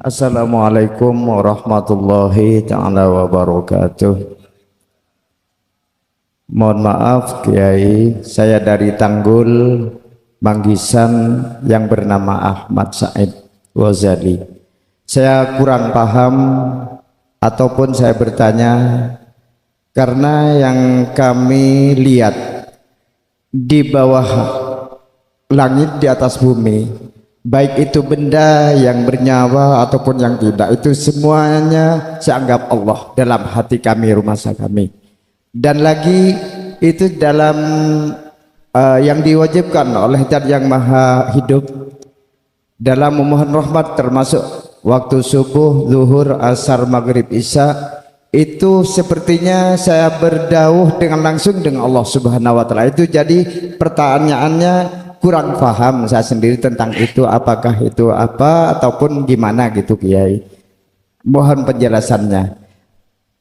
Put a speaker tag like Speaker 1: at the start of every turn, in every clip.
Speaker 1: Assalamualaikum warahmatullahi ta'ala wabarakatuh. Mohon maaf Kiai, saya dari Tanggul, Manggisan yang bernama Ahmad Said Ghazali. Saya kurang paham ataupun saya bertanya karena yang kami lihat di bawah langit di atas bumi, baik itu benda yang bernyawa ataupun yang tidak, itu semuanya saya anggap Allah dalam hati kami, rumah kami. Dan lagi itu dalam yang diwajibkan oleh Zat yang Maha Hidup dalam memohon rahmat, termasuk waktu subuh, zuhur, asar, maghrib, isya, itu sepertinya saya berdauh dengan langsung dengan Allah Subhanahu wa taala. Itu jadi pertanyaannya kurang paham saya sendiri tentang itu, apakah itu apa ataupun gimana gitu Kiai. Mohon penjelasannya.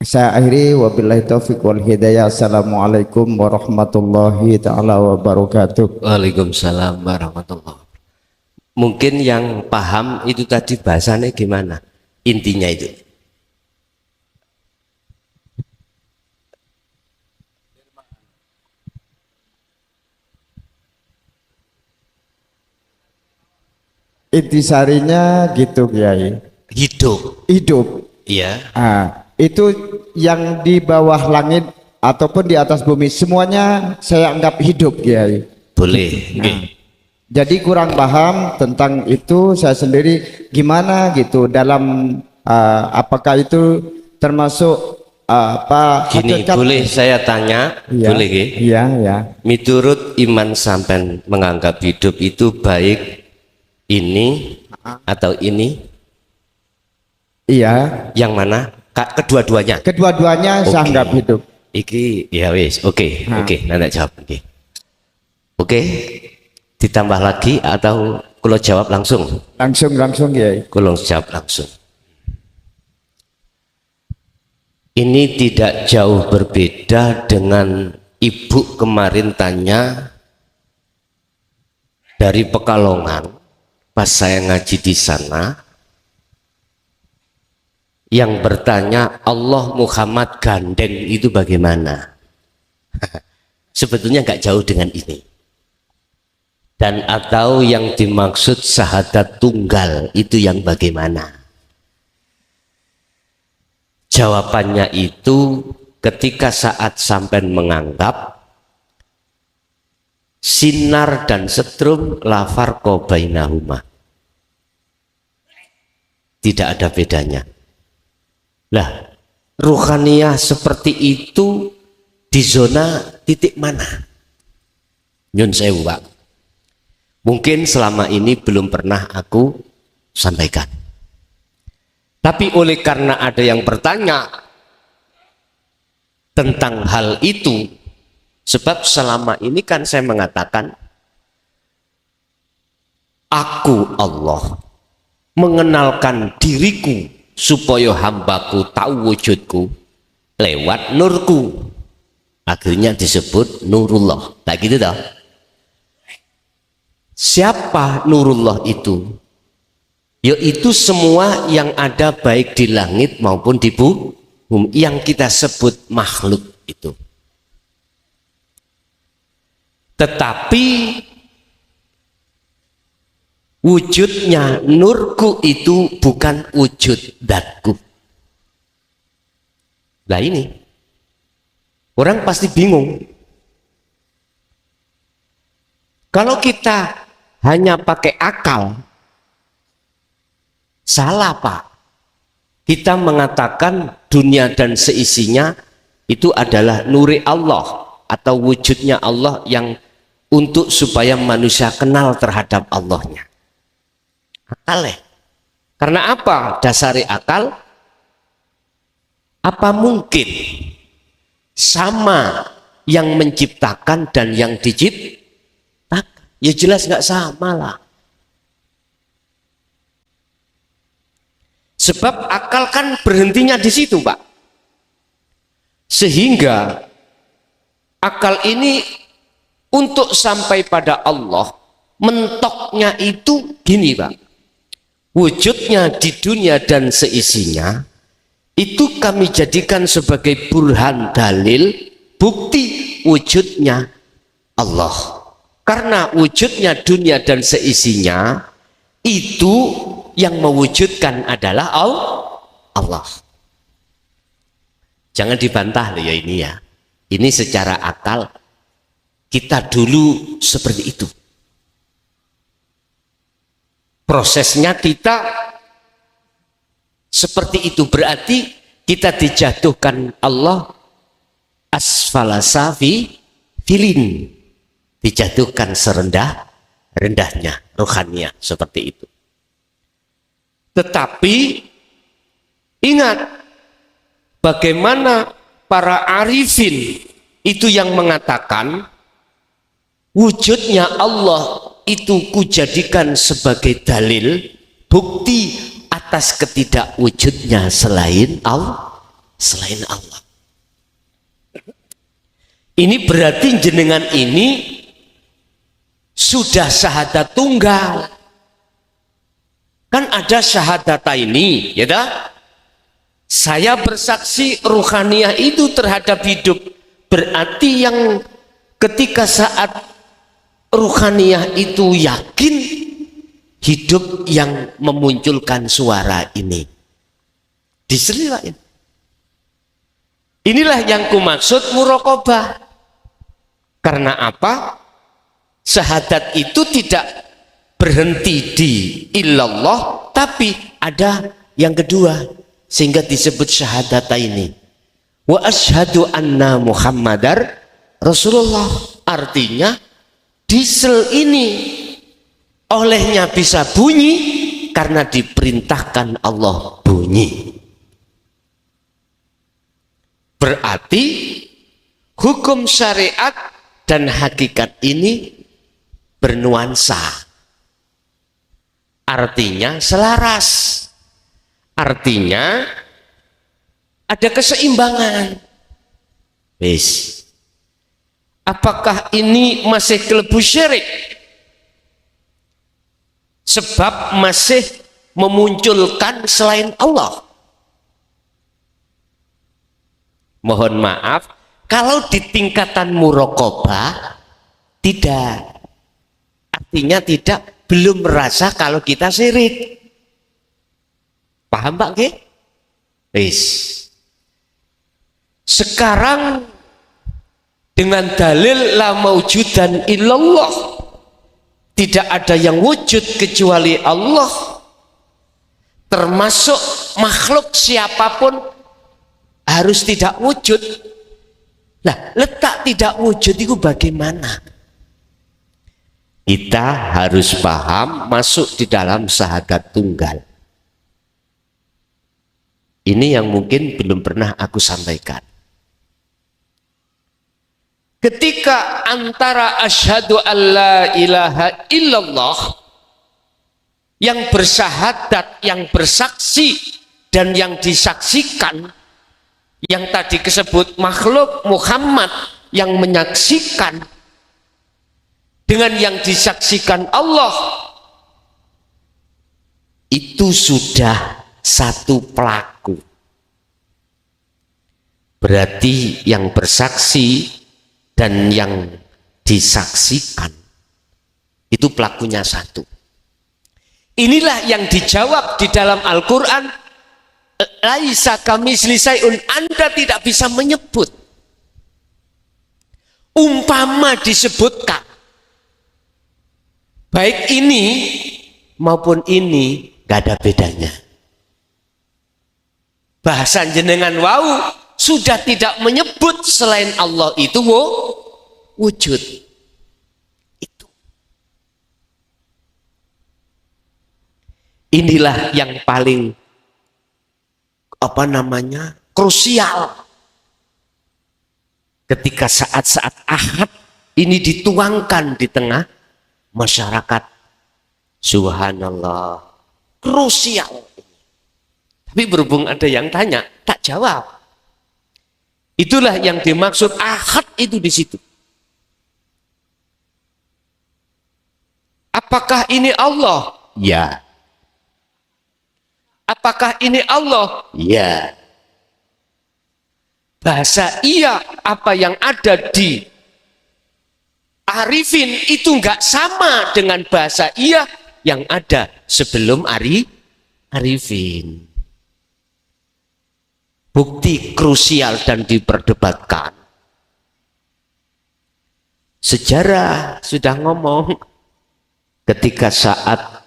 Speaker 1: Saya akhiri, wabillahi taufiq wal hidayah. Assalamualaikum warahmatullahi taala wabarakatuh.
Speaker 2: Waalaikumsalam warahmatullahi wabarakatuh. Mungkin yang paham itu tadi bahasanya gimana? Intinya itu.
Speaker 1: Intisarinya gitu Kiai.
Speaker 2: Hidup.
Speaker 1: Hidup.
Speaker 2: Iya.
Speaker 1: Itu yang di bawah langit ataupun di atas bumi semuanya saya anggap hidup Kiai.
Speaker 2: Boleh.
Speaker 1: Jadi kurang paham tentang itu saya sendiri gimana gitu dalam apakah itu termasuk apa
Speaker 2: Gini,
Speaker 1: hakikat?
Speaker 2: boleh saya tanya?
Speaker 1: Ya,
Speaker 2: Boleh ya?
Speaker 1: Iya, ya.
Speaker 2: Miturut iman sampean menganggap hidup itu baik ini atau ini?
Speaker 1: Iya.
Speaker 2: Yang mana? Kedua-duanya.
Speaker 1: Kedua-duanya saya anggap hidup.
Speaker 2: Iki ya wis, oke, nanti jawab. Oke. Ditambah lagi atau kalau jawab langsung?
Speaker 1: Langsung ya.
Speaker 2: Kalau jawab langsung. Ini tidak jauh berbeda dengan ibu kemarin tanya dari Pekalongan pas saya ngaji di sana, yang bertanya Allah Muhammad gandeng itu bagaimana? Sebetulnya nggak jauh dengan ini. Dan atau yang dimaksud syahadat tunggal itu yang bagaimana? Jawabannya itu ketika saat sampai menganggap sinar dan setrum la farqa bainahuma. Tidak ada bedanya. Lah, ruhaniyah seperti itu di zona titik mana? Nyun sewu, Pak. Mungkin selama ini belum pernah aku sampaikan. Tapi oleh karena ada yang bertanya tentang hal itu, sebab selama ini kan saya mengatakan aku Allah mengenalkan diriku supaya hambaku tahu wujudku lewat nurku, akhirnya disebut Nurullah. Tak gitu dah. Siapa Nurullah itu? Yaitu semua yang ada baik di langit maupun di bumi yang kita sebut makhluk itu. Tetapi wujudnya nurku itu bukan wujud zatku. Nah ini orang pasti bingung. Kalau kita hanya pakai akal, salah Pak. Kita mengatakan dunia dan seisinya itu adalah nuri Allah atau wujudnya Allah yang untuk supaya manusia kenal terhadap Allahnya. Akal ya. Karena apa dasari akal? Apa mungkin sama yang menciptakan dan yang diciptakan? Ya jelas nggak sama lah. Sebab akal kan berhentinya di situ, Pak. Sehingga akal ini untuk sampai pada Allah mentoknya itu gini, Pak. wujudnya di dunia dan seisinya, itu kami jadikan sebagai burhan, dalil, bukti wujudnya Allah. Karena wujudnya dunia dan seisinya, itu yang mewujudkan adalah Allah. Jangan dibantah loh ya ini ya. Ini secara akal kita dulu seperti itu. Prosesnya kita seperti itu, berarti kita dijatuhkan Allah asfala safilin, dijatuhkan serendah-rendahnya, rohaninya seperti itu. Tetapi ingat bagaimana para arifin itu yang mengatakan wujudnya Allah itu kujadikan sebagai dalil, bukti atas ketidakwujudnya selain Allah. Ini berarti jenengan ini sudah syahadat tunggal. Kan ada syahadata ini, ya dah? Saya bersaksi ruhaniyah itu terhadap hidup. Berarti yang ketika saat ruhaniyah itu yakin, hidup yang memunculkan suara ini. Diselilain. Inilah yang kumaksud muraqabah. Karena apa? Syahadat itu tidak berhenti di illallah, tapi ada yang kedua, sehingga disebut syahadata ini. Wa asyhadu anna Muhammadar Rasulullah. Artinya diesel ini olehnya bisa bunyi karena diperintahkan Allah bunyi. Berarti hukum syariat dan hakikat ini bernuansa. Artinya selaras. Artinya ada keseimbangan. Wis. Apakah ini masih kelebu syirik? Sebab masih memunculkan selain Allah. Mohon maaf, kalau di tingkatan muraqabah tidak. Artinya tidak, belum merasa kalau kita syirik. Paham Pak Ge? Wis. Sekarang dengan dalil la maujudan illallah, tidak ada yang wujud kecuali Allah, termasuk makhluk siapapun harus tidak wujud. Nah, letak tidak wujud itu bagaimana? Kita harus paham, masuk di dalam syahadat tunggal. Ini yang mungkin belum pernah aku sampaikan. Ketika antara asyhadu alla ilaha illallah, yang bersyahadat, yang bersaksi, dan yang disaksikan, yang tadi disebut makhluk Muhammad yang menyaksikan, dengan yang disaksikan Allah, itu sudah satu pelaku. Berarti yang bersaksi dan yang disaksikan itu pelakunya satu. Inilah yang dijawab di dalam Al-Quran, laisa kamitslihi syai'un, Anda tidak bisa menyebut. Umpama disebutkan, baik ini maupun ini gak ada bedanya. Bahasa jenengan wau sudah tidak menyebut selain Allah itu wujud. Itu. Inilah yang paling krusial. Ketika saat-saat ahad ini dituangkan di tengah masyarakat. Subhanallah. Krusial. Tapi berhubung ada yang tanya, tak jawab. Itulah yang dimaksud ahad itu di situ. Apakah ini Allah? Ya. Apakah ini Allah? Ya. Bahasa iya, apa yang ada di arifin itu enggak sama dengan bahasa iya yang ada sebelum arifin. Bukti krusial dan diperdebatkan. Sejarah sudah ngomong ketika saat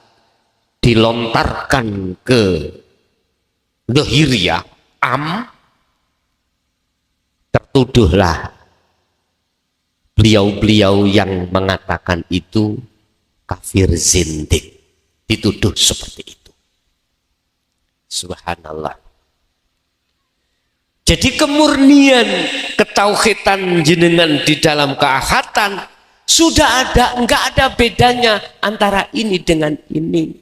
Speaker 2: dilontarkan ke Dohiriyah, tertuduhlah beliau-beliau yang mengatakan itu kafir zindik, dituduh seperti itu. Subhanallah. Jadi kemurnian ketauhidan jenengan di dalam keahatan sudah ada, enggak ada bedanya antara ini dengan ini.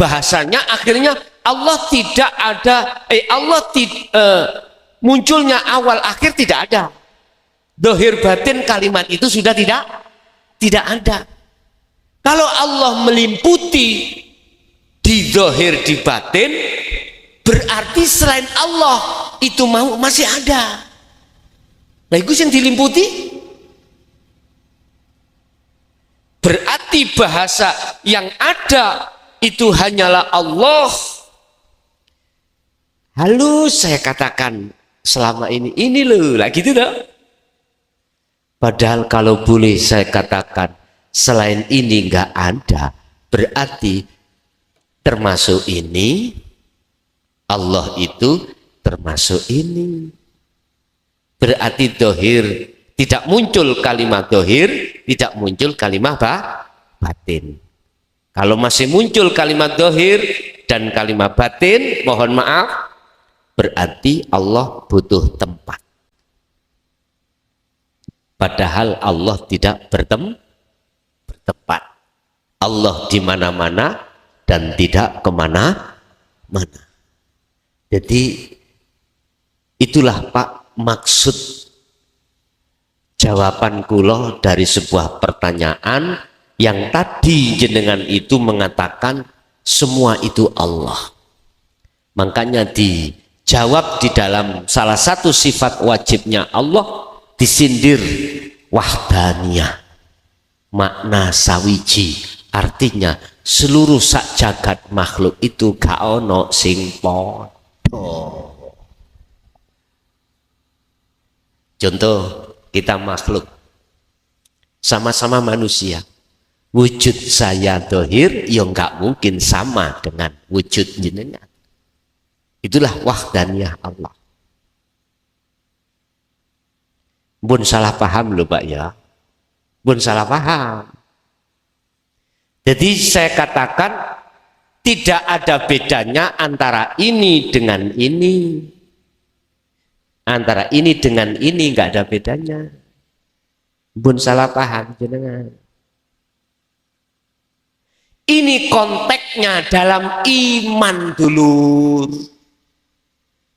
Speaker 2: Bahasanya akhirnya Allah tidak ada, munculnya awal akhir tidak ada. Dohir batin kalimat itu sudah tidak ada. Kalau Allah melimputi di dohir di batin, berarti selain Allah itu masih ada. Nah itu yang dilimputi. Berarti bahasa yang ada itu hanyalah Allah. Halus saya katakan selama ini loh, lah gitu dah. Padahal kalau boleh saya katakan selain ini nggak ada, berarti termasuk ini, Allah itu termasuk ini. Berarti dohir tidak muncul kalimat dohir, tidak muncul kalimat batin. Kalau masih muncul kalimat dohir dan kalimat batin, mohon maaf, berarti Allah butuh tempat. Padahal Allah tidak bertempat. Allah di mana-mana dan tidak kemana-mana. Jadi itulah Pak maksud jawaban kula dari sebuah pertanyaan yang tadi jenengan itu mengatakan semua itu Allah. Makanya dijawab di dalam salah satu sifat wajibnya Allah disindir wahdaniyah, makna sawiji, artinya seluruh sak jagat makhluk itu gak ono sing podo. Contoh kita makhluk sama-sama manusia. Wujud saya dohir ya nggak mungkin sama dengan wujud jenengan. Itulah wahdaniyah Allah. Bun salah paham loh Pak ya. Bun salah paham. Jadi saya katakan tidak ada bedanya antara ini dengan ini. Antara ini dengan ini nggak ada bedanya. Bun salah paham jenengan. Ini konteksnya dalam iman dulu.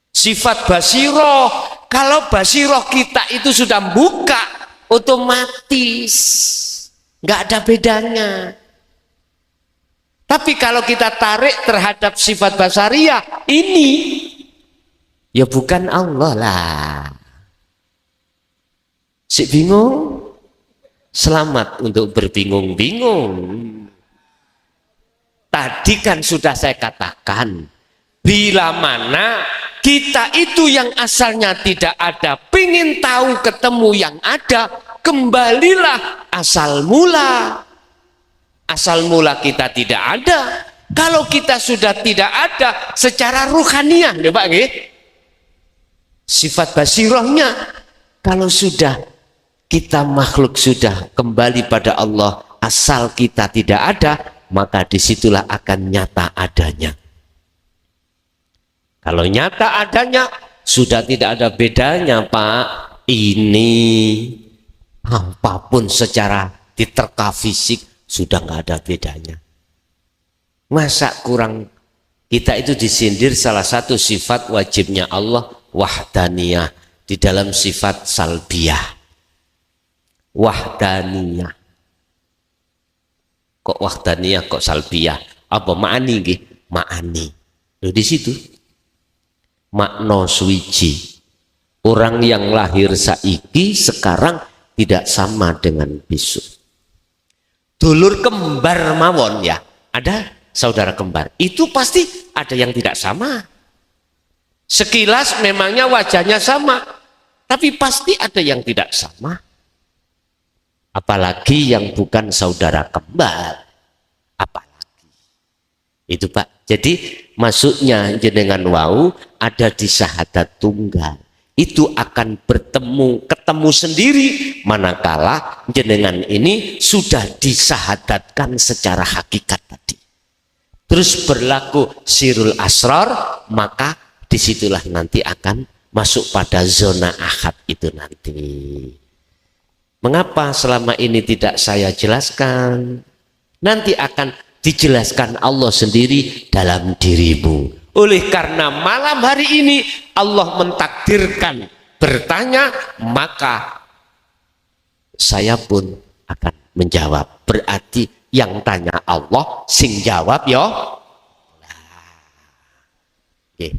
Speaker 2: Sifat basiroh, kalau basiroh kita itu sudah buka, otomatis nggak ada bedanya. Tapi kalau kita tarik terhadap sifat basariyah ini, ya bukan Allah lah. Si bingung, selamat untuk berbingung-bingung. Tadi kan sudah saya katakan, bila mana kita itu yang asalnya tidak ada, pengen tahu ketemu yang ada, kembalilah asal mula. Asal mula kita tidak ada. Kalau kita sudah tidak ada secara ruhaniyah, ya Pak, sifat basirohnya, kalau sudah kita makhluk sudah kembali pada Allah, asal kita tidak ada, maka disitulah akan nyata adanya. Kalau nyata adanya sudah tidak ada bedanya Pak. Ini apapun secara diterka fisik sudah nggak ada bedanya. Masa kurang kita itu disindir salah satu sifat wajibnya Allah wahdaniyah di dalam sifat salbiyah. Wahdaniyah. kok wahdaniyah, kok salbiyah. Apa ma'ani nggih? Ma'ani. Loh, di situ makna suwiji. Orang yang lahir saiki sekarang tidak sama dengan besok. Dulur kembar mawon ya, ada saudara kembar. Itu pasti ada yang tidak sama. Sekilas memangnya wajahnya sama, tapi pasti ada yang tidak sama. Apalagi yang bukan saudara kembar. Apalagi. Itu Pak. Jadi masuknya jenengan wau ada di syahadat tunggal. Itu akan ketemu sendiri manakala jenengan ini sudah disahadatkan secara hakikat tadi. Terus berlaku sirul asrar, maka disitulah nanti akan masuk pada zona ahad itu nanti. Mengapa selama ini tidak saya jelaskan? Nanti akan dijelaskan Allah sendiri dalam dirimu. Oleh karena malam hari ini Allah mentakdirkan bertanya, maka saya pun akan menjawab. Berarti yang tanya Allah, sing jawab yo. Nah. Okay.